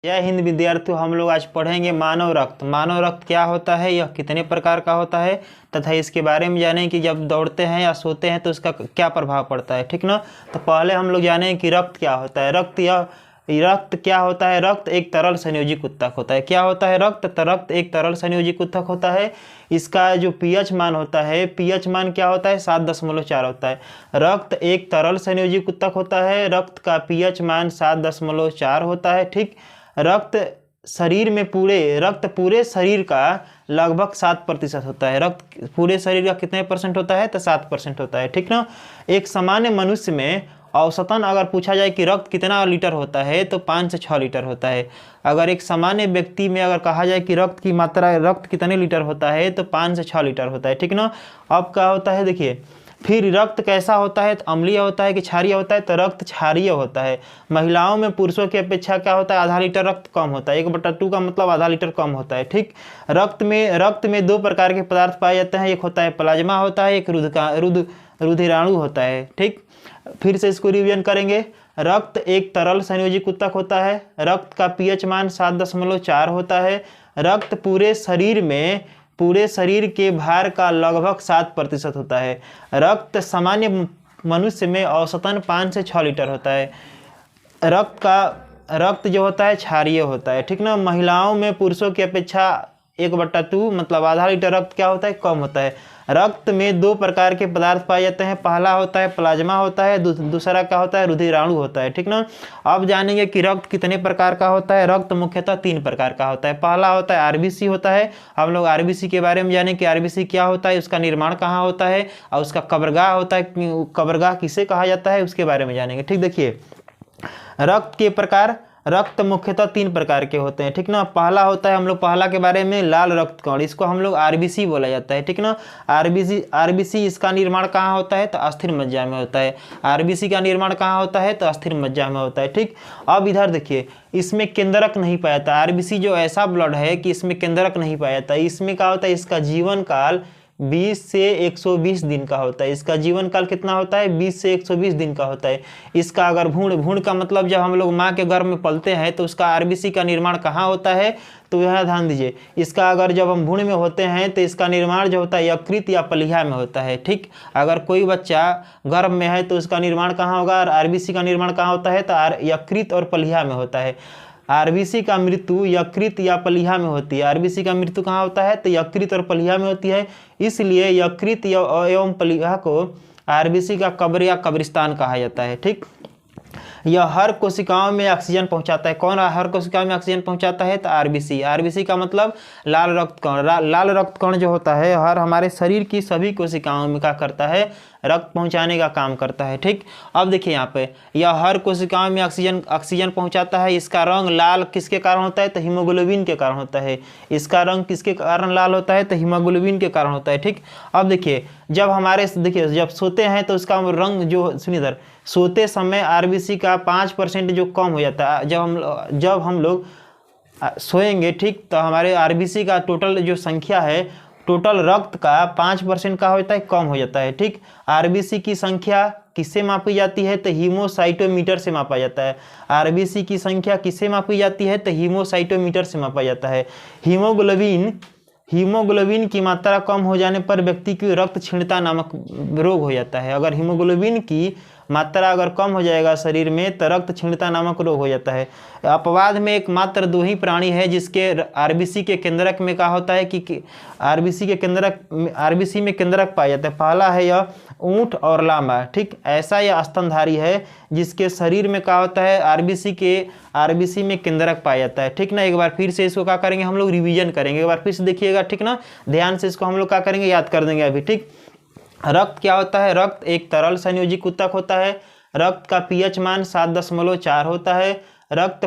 जय हिंद विद्यार्थियों, हम लोग आज पढ़ेंगे मानव रक्त। मानव रक्त क्या होता है, यह कितने प्रकार का होता है तथा इसके बारे में जानें कि जब दौड़ते हैं या सोते हैं तो इसका क्या प्रभाव पड़ता है। ठीक ना। तो पहले हम लोग जानें कि रक्त क्या होता है। रक्त क्या होता है। रक्त एक तरल संयोजित ऊतक होता है। क्या होता है रक्त एक तरल संयोजित ऊतक होता है। इसका जो पीएच मान होता है, पीएच मान क्या होता है 7.4 होता है। रक्त एक तरल संयोजित ऊतक होता है। रक्त का पीएच मान 7.4 होता है। ठीक। रक्त पूरे शरीर का लगभग 7% होता है। रक्त पूरे शरीर का कितने परसेंट होता है, तो 7% होता है। ठीक ना। एक सामान्य मनुष्य में औसतन अगर पूछा जाए कि रक्त कितना लीटर होता है तो 5 से 6 लीटर होता है। अगर एक सामान्य व्यक्ति में अगर कहा जाए कि रक्त कितने लीटर होता है तो 5 से 6 लीटर होता है। ठीक ना। अब क्या होता है देखिए, फिर रक्त कैसा होता है, तो अम्लीय होता है कि क्षारीय होता है, तो रक्त क्षारीय होता है। महिलाओं में पुरुषों की अपेक्षा क्या होता है, आधा लीटर रक्त कम होता है। 1/2 का मतलब आधा लीटर कम होता है। ठीक। रक्त में 2 प्रकार के पदार्थ पाए जाते हैं। एक होता है प्लाज्मा होता है, एक रुधिराणु होता है। ठीक। फिर से इसको रिवीजन करेंगे। रक्त एक तरल संयोजित ऊतक होता है। रक्त का पीएच मान 7.4 होता है। रक्त पूरे शरीर के भार का लगभग 7% होता है। रक्त सामान्य मनुष्य में औसतन 5 से 6 लीटर होता है। रक्त जो होता है क्षारीय होता है। ठीक ना। महिलाओं में पुरुषों की अपेक्षा 1/2 मतलब आधा लीटर रक्त क्या होता है, कम होता है। रक्त में 2 प्रकार के पदार्थ पाए जाते हैं। पहला होता है प्लाज्मा होता है, दूसरा क्या होता है, रुधिराणु होता है। ठीक ना। अब जानेंगे कि रक्त कितने प्रकार का होता है। रक्त मुख्यतः 3 प्रकार का होता है। पहला होता है आरबीसी होता है। हम लोग आरबीसी के बारे में जानें कि आरबीसी क्या होता है, उसका निर्माण कहाँ होता है और उसका कब्रगाह होता है, कब्रगाह किसे कहा जाता है, उसके बारे में जानेंगे। ठीक। देखिए, रक्त मुख्यतः 3 प्रकार के होते हैं। ठीक ना। पहला होता है, हम लोग पहला के बारे में लाल रक्त कण, इसको हम लोग आरबीसी बोला जाता है। ठीक ना। आरबीसी इसका निर्माण कहाँ होता है, तो अस्थिर मज्जा में होता है। आरबीसी का निर्माण कहाँ होता है, तो अस्थिर मज्जा में होता है। ठीक। अब इधर देखिए, इसमें केंद्रक नहीं पाया जाता। आरबीसी जो ऐसा ब्लड है कि इसमें केंद्रक नहीं पाया जाता। इसमें क्या होता है, इसका जीवन काल 20 से 120 दिन का होता है। इसका जीवन काल कितना होता है, 20 से 120 दिन का होता है। इसका अगर भ्रूण का मतलब जब हम लोग माँ के गर्भ में पलते हैं तो उसका आरबीसी का निर्माण कहाँ होता है, तो यह ध्यान दीजिए। इसका अगर जब हम भ्रूण में होते हैं तो इसका निर्माण जो होता है यकृत या पलिया में होता है। ठीक। अगर कोई बच्चा गर्भ में है तो उसका निर्माण कहाँ होगा, आरबीसी का निर्माण कहाँ होता है, तो यकृत और पलिया में होता है। आरबीसी का मृत्यु यकृत या पलिया में होती है। आरबीसी का मृत्यु कहाँ होता है, तो यकृत और पलिया में होती है। इसलिए यकृत एवं पलिया को आरबीसी का कब्र या कब्रिस्तान कहा जाता है। ठीक। यह हर कोशिकाओं में ऑक्सीजन पहुंचाता है। कौन हर कोशिकाओं में ऑक्सीजन पहुंचाता है, तो आरबीसी। आरबीसी का मतलब लाल रक्त कण। लाल रक्त कण जो होता है हर हमारे शरीर की सभी कोशिकाओं में क्या करता है, रक्त पहुंचाने का काम करता है। ठीक। अब देखिए यहाँ पे, यह हर कोशिकाओं में ऑक्सीजन पहुंचाता है। इसका रंग लाल किसके कारण होता है, तो हीमोग्लोबिन के कारण होता है। इसका रंग किसके कारण लाल होता है, तो हीमोग्लोबिन के कारण होता है। ठीक। अब देखिए, जब सोते हैं तो उसका रंग जो, सुनिए इधर, सोते समय आरबीसी का 5% जो कम हो जाता है। जब हम लोग सोएंगे, ठीक, तो हमारे आरबीसी का टोटल जो संख्या है, टोटल रक्त का 5% का होता है, कम हो जाता है। ठीक। आरबीसी की संख्या किससे मापी जाती है, तो हीमोसाइटोमीटर से मापा जाता है। आरबीसी की संख्या किससे मापी जाती है, तो हीमोसाइटोमीटर से मापा जाता है। हीमोग्लोबिन की मात्रा कम हो जाने पर व्यक्ति की रक्त क्षीणता नामक रोग हो जाता है। अगर हीमोग्लोबिन की मात्रा अगर कम हो जाएगा शरीर में तो रक्त क्षीणता नामक रोग हो जाता है। अपवाद में एकमात्र 2 ही प्राणी है जिसके आरबीसी के केंद्रक में क्या होता है कि आरबीसी में केंद्रक पाया जाता है। पहला है यह ऊंट और लामा। ठीक। ऐसा यह स्तनधारी है जिसके शरीर में क्या होता है, आरबीसी में केंद्रक पाया जाता है। ठीक ना। एक बार फिर से इसको क्या करेंगे, हम लोग रिवीजन करेंगे। एक बार फिर से देखिएगा। ठीक ना। ध्यान से इसको हम लोग क्या करेंगे, याद कर देंगे अभी। ठीक। रक्त क्या होता है, रक्त एक तरल संयोजित ऊतक होता है। रक्त का पीएच मान 7.4 होता है। रक्त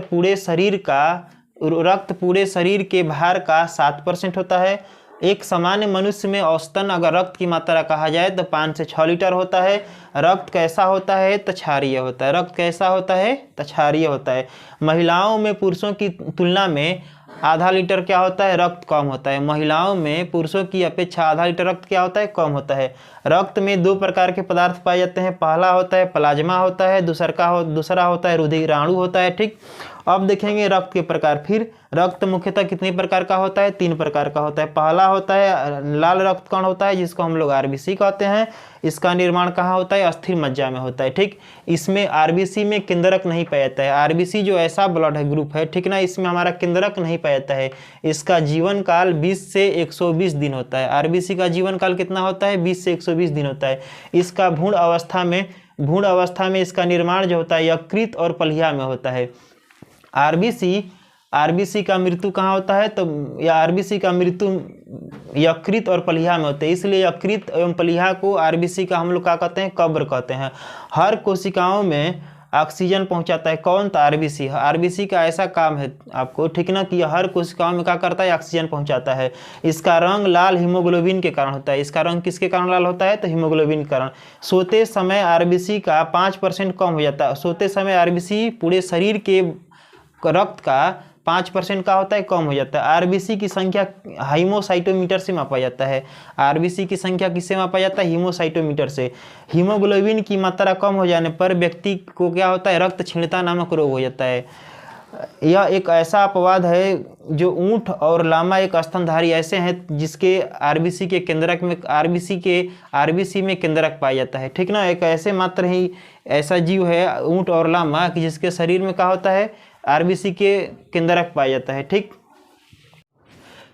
पूरे शरीर के भार का 7% होता है। एक सामान्य मनुष्य में औसतन अगर रक्त की मात्रा कहा जाए तो 5 से 6 लीटर होता है। रक्त कैसा होता है, तो क्षारीय होता है। रक्त कैसा होता है, तो क्षारीय होता है। महिलाओं में पुरुषों की तुलना में आधा लीटर क्या होता है, रक्त कम होता है। महिलाओं में पुरुषों की अपेक्षा आधा लीटर रक्त क्या होता है, कम होता है। रक्त में 2 प्रकार के पदार्थ पाए जाते हैं। पहला होता है प्लाज्मा होता है, दूसरा होता है रुधिराणु होता है। ठीक। अब देखेंगे रक्त के प्रकार। फिर रक्त मुख्यतः कितने प्रकार का होता है? 3 प्रकार का होता है। पहला होता है लाल रक्त कण होता है, जिसको हम लोग आरबीसी कहते हैं। इसका निर्माण कहाँ होता है? अस्थिर मज्जा में होता है। ठीक, इसमें आरबीसी में केंद्रक नहीं पाया जाता है। आरबीसी जो ऐसा ब्लड है ग्रुप है, ठीक ना, इसमें हमारा केंद्रक नहीं पाया जाता है। इसका जीवन काल 20 से 120 दिन होता है। आरबीसी का जीवन काल कितना होता है? 20 से 120 दिन होता है। इसका भ्रूण अवस्था में इसका निर्माण जो होता है यकृत और पलिया में होता है। आरबीसी का मृत्यु कहाँ होता है? तो या आरबीसी का मृत्यु यकृत और पलिया में होता है। इसलिए यकृत एवं पलिया को आरबीसी का हम लोग क्या कहते हैं? कब्र कहते हैं। हर कोशिकाओं में ऑक्सीजन पहुंचाता है कौन? तो आरबीसी। आरबीसी का ऐसा काम है आपको, ठीक ना, कि हर कोशिकाओं में क्या करता है? ऑक्सीजन पहुंचाता है। इसका रंग लाल हीमोग्लोबिन के कारण होता है। इसका रंग किसके कारण लाल होता है? तो हीमोग्लोबिन के कारण। सोते समय आरबीसी का 5% कम हो जाता है। सोते समय आरबीसी पूरे शरीर के रक्त का 5% का होता है, कम हो जाता है। आरबीसी की संख्या हाइमोसाइटोमीटर से मापा जाता है। आरबीसी की संख्या किससे मापा जाता है? हीमोसाइटोमीटर से। हीमोग्लोबिन की मात्रा कम हो जाने पर व्यक्ति को क्या होता है? रक्त क्षीणता नामक रोग हो जाता है। यह एक ऐसा अपवाद है जो ऊंट और लामा एक स्तनधारी ऐसे हैं जिसके आरबीसी के केंद्रक में आरबीसी में केंद्रक पाया जाता है। ठीक ना, एक ऐसे मात्र ही ऐसा जीव है ऊंट और लामा कि जिसके शरीर में क्या होता है? आरबीसी के केंद्रक पाया जाता है। ठीक,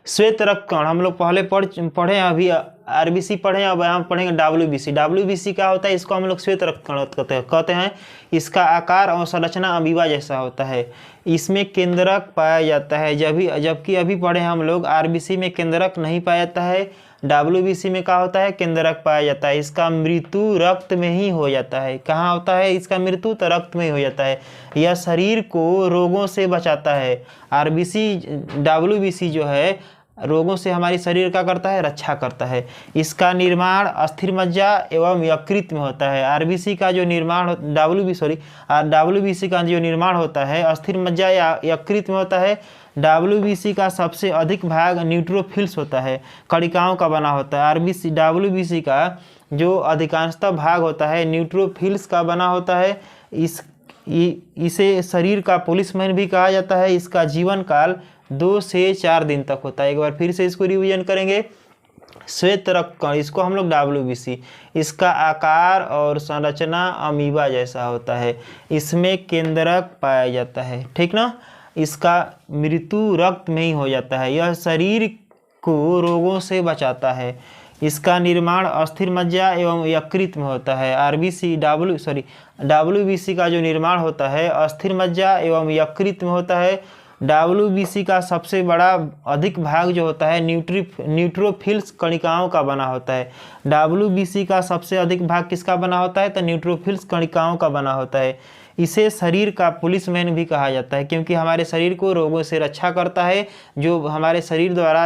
श्वेत रक्त कण हम लोग पहले पढ़े, अभी आरबीसी पढ़े, अब यहाँ पढ़ेंगे डब्ल्यूबीसी। डब्ल्यूबीसी क्या होता है? इसको हम लोग श्वेत रक्त कण कहते हैं। इसका आकार और संरचना अमीबा जैसा होता है। इसमें केंद्रक पाया जाता है, जबकि अभी पढ़े हम लोग आरबीसी में केंद्रक नहीं पाया जाता है। डब्ल्यूबीसी में क्या होता है? केंद्रक पाया जाता है। इसका मृत्यु रक्त में ही हो जाता है। कहाँ होता है इसका मृत्यु? तो रक्त में ही हो जाता है। यह शरीर को रोगों से बचाता है। डब्ल्यूबीसी जो है रोगों से हमारी शरीर का करता है? रक्षा करता है। इसका निर्माण अस्थिर मज्जा एवं यकृत में होता है। डब्ल्यूबीसी का जो निर्माण होता है अस्थिर मज्जा या यकृत में होता है। डब्ल्यूबीसी का सबसे अधिक भाग न्यूट्रोफिल्स होता है, कणिकाओं का बना होता है। डब्ल्यूबीसी का जो अधिकांशतः भाग होता है न्यूट्रोफिल्स का बना होता है। इसे शरीर का पुलिसमैन भी कहा जाता है। इसका जीवन काल 2 से 4 दिन तक होता है। एक बार फिर से इसको रिवीजन करेंगे। श्वेत रक्त कण, इसको हम लोग डब्ल्यूबीसी। इसका आकार और संरचना अमीबा जैसा होता है। इसमें केंद्रक पाया जाता है। ठीक ना, इसका मृत्यु रक्त में ही हो जाता है। यह शरीर को रोगों से बचाता है। इसका निर्माण अस्थिर मज्जा एवं यकृत में होता है। डब्ल्यूबीसी का जो निर्माण होता है अस्थिर मज्जा एवं यकृत में होता है। डब्ल्यूबीसी का सबसे बड़ा अधिक भाग जो होता है न्यूट्रोफिल्स कणिकाओं का बना होता है। डब्ल्यूबीसी का सबसे अधिक भाग किसका बना होता है? तो न्यूट्रोफिल्स कणिकाओं का बना होता है। इसे शरीर का पुलिसमैन भी कहा जाता है, क्योंकि हमारे शरीर को रोगों से रक्षा करता है। जो हमारे शरीर द्वारा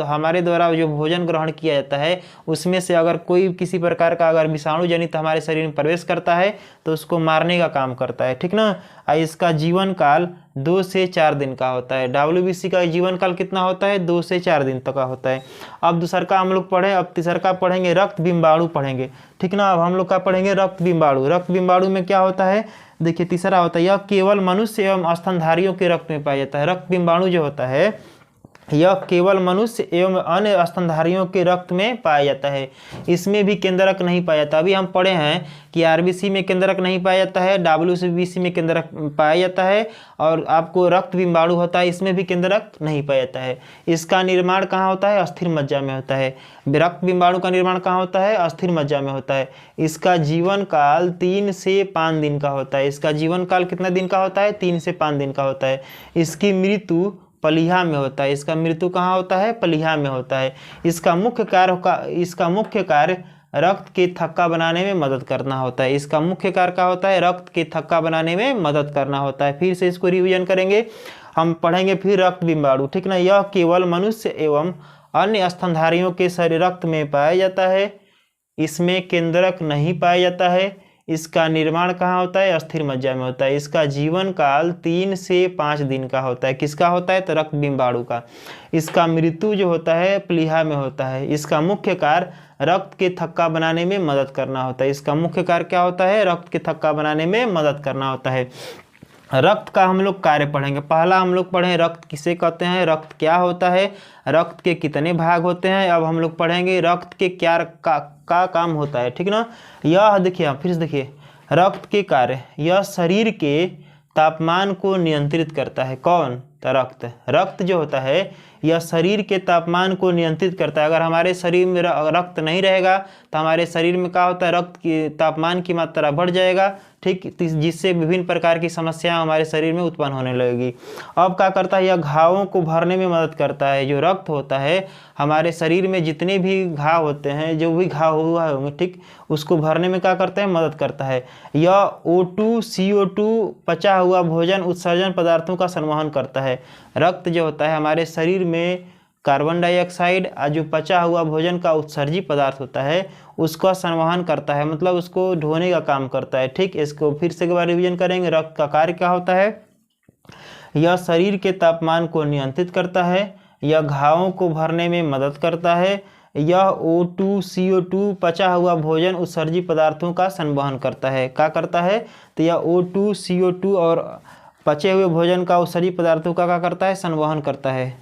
हमारे द्वारा जो भोजन ग्रहण किया जाता है उसमें से अगर कोई किसी प्रकार का अगर विषाणु जनित हमारे शरीर में प्रवेश करता है तो उसको मारने का काम करता है। ठीक ना, इसका जीवन काल 2 से 4 दिन का होता है। डब्ल्यूबीसी का जीवन काल कितना होता है? 2 से 4 दिन तक का होता है। अब दूसरा का हम लोग पढ़े, अब तीसरा का पढ़ेंगे रक्त बिम्बाणु पढ़ेंगे। ठीक ना, अब हम लोग का पढ़ेंगे रक्त बिम्बाणु। रक्त बिम्बाणु में क्या होता है? देखिए तीसरा होता है यह केवल मनुष्य एवं स्तनधारियों के रक्त में पाया जाता है। रक्त बिम्बाणु जो होता है यह केवल मनुष्य एवं अन्य स्तनधारियों के रक्त में पाया जाता है। इसमें भी केंद्रक नहीं पाया जाता। अभी हम पढ़े हैं कि आरबीसी में केंद्रक नहीं पाया जाता है, डब्ल्यूबीसी में केंद्रक पाया जाता है, और आपको रक्त बिम्बाणु होता है इसमें भी केंद्रक नहीं पाया जाता है। इसका निर्माण कहाँ होता है? अस्थिर मज्जा में होता है। रक्त बिम्बाणु का निर्माण कहाँ होता है? अस्थिर मज्जा में होता है। इसका जीवन काल 3 से 5 दिन का होता है। इसका जीवन काल कितना दिन का होता है? 3 से 5 दिन का होता है। इसकी मृत्यु पलिहा में होता है। इसका मृत्यु कहाँ होता है? पलिहा में होता है। इसका मुख्य कार्य रक्त के थक्का बनाने में मदद करना होता है। इसका मुख्य कार्य क्या होता है? रक्त के थक्का बनाने में मदद करना होता है। फिर से इसको रिवीजन करेंगे, हम पढ़ेंगे फिर रक्त बिम्बाणु। ठीक ना, यह केवल मनुष्य एवं अन्य स्तनधारियों के शरीर रक्त में पाया जाता है। इसमें केंद्रक नहीं पाया जाता है। इसका निर्माण कहाँ होता है? अस्थिर मज्जा में होता है। इसका जीवन काल 3 से 5 दिन का होता है। किसका होता है? तो रक्त बिम्बाणु का। इसका मृत्यु जो होता है प्लीहा में होता है। इसका मुख्य कार्य रक्त के थक्का बनाने में मदद करना होता है। इसका मुख्य कार्य क्या होता है? रक्त के थक्का बनाने में मदद करना होता है। रक्त का हम लोग कार्य पढ़ेंगे। पहला हम लोग पढ़े रक्त किसे कहते हैं, रक्त क्या होता है, रक्त के कितने भाग होते हैं। अब हम लोग पढ़ेंगे रक्त के क्या का काम होता है, ठीक ना। यह देखिए, फिर से देखिए, रक्त के कार्य, यह शरीर के तापमान को नियंत्रित करता है। कौन? तो रक्त। रक्त जो होता है यह शरीर के तापमान को नियंत्रित करता है। अगर हमारे शरीर में रक्त नहीं रहेगा तो हमारे शरीर में क्या होता है, रक्त की तापमान की मात्रा बढ़ जाएगा, ठीक, जिससे विभिन्न प्रकार की समस्याएं हमारे शरीर में उत्पन्न होने लगेगी। अब क्या करता है, यह घावों को भरने में मदद करता है। जो रक्त होता है हमारे शरीर में जितने भी घाव होते हैं, जो भी घाव हुआ होंगे, ठीक, उसको भरने में क्या करता है, मदद करता है। यह O2 CO2 पचा हुआ भोजन उत्सर्जन पदार्थों का संवहन करता है। रक्त जो होता है हमारे शरीर में कार्बन डाइऑक्साइड और जो पचा हुआ भोजन का उत्सर्जी पदार्थ होता है उसका संवहन करता है, मतलब उसको ढोने का काम करता है, ठीक। इसको फिर से एक बार रिवीजन करेंगे। रक्त का कार्य क्या होता है, यह शरीर के तापमान को नियंत्रित करता है, यह घावों को भरने में मदद करता है, यह O2 CO2 पचा हुआ भोजन उत्सर्जी पदार्थों का संवहन करता है। क्या करता है, तो यह O2 CO2 और पचे हुए भोजन का उत्सर्जी पदार्थों का क्या करता है, संवहन करता है।